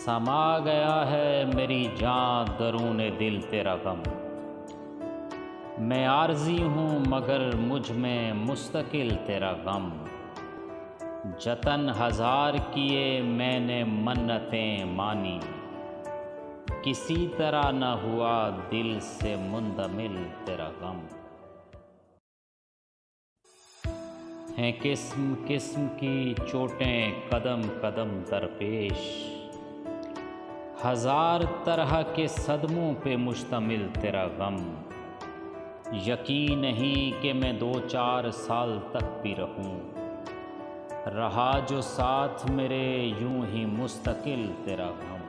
समा गया है मेरी जान दरूने दिल तेरा गम। मैं आर्जी हूँ मगर मुझ में मुस्तकिल तेरा गम। जतन हजार किए मैंने मन्नतें मानी, किसी तरह न हुआ दिल से मुंदमिल तेरा गम। हैं किस्म किस्म की चोटें कदम कदम दरपेश, हजार तरह के सदमों पे मुश्तमिल तेरा गम। यकीन नहीं कि मैं 2-4 साल तक भी रहूं, रहा जो साथ मेरे यूं ही मुस्तकिल तेरा गम।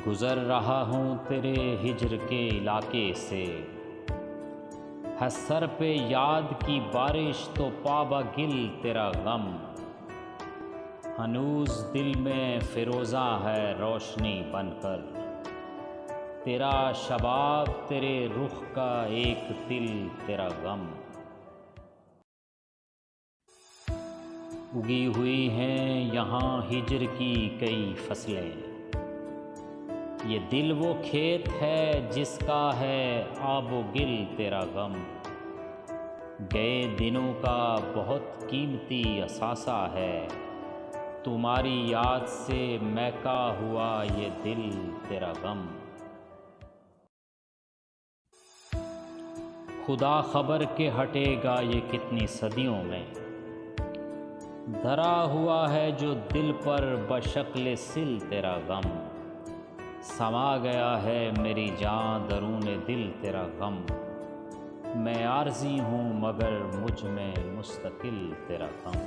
गुजर रहा हूँ तेरे हिज्र के इलाके से, है सर पे याद की बारिश तो पाबा गिल तेरा गम। हनूज दिल में फिरोज़ा है रोशनी बनकर, तेरा शबाब तेरे रुख का एक तिल तेरा गम। उगी हुई हैं यहाँ हिज्र की कई फसलें, ये दिल वो खेत है जिसका है आबो गिल तेरा गम। गए दिनों का बहुत कीमती असासा है, तुम्हारी याद से महका हुआ ये दिल तेरा गम। खुदा खबर के हटेगा ये कितनी सदियों में, धरा हुआ है जो दिल पर बशक्ल सिल तेरा गम। समा गया है मेरी जान दरूने दिल तेरा गम। मैं आर्जी हूँ मगर मुझ में मुस्तकिल तेरा गम।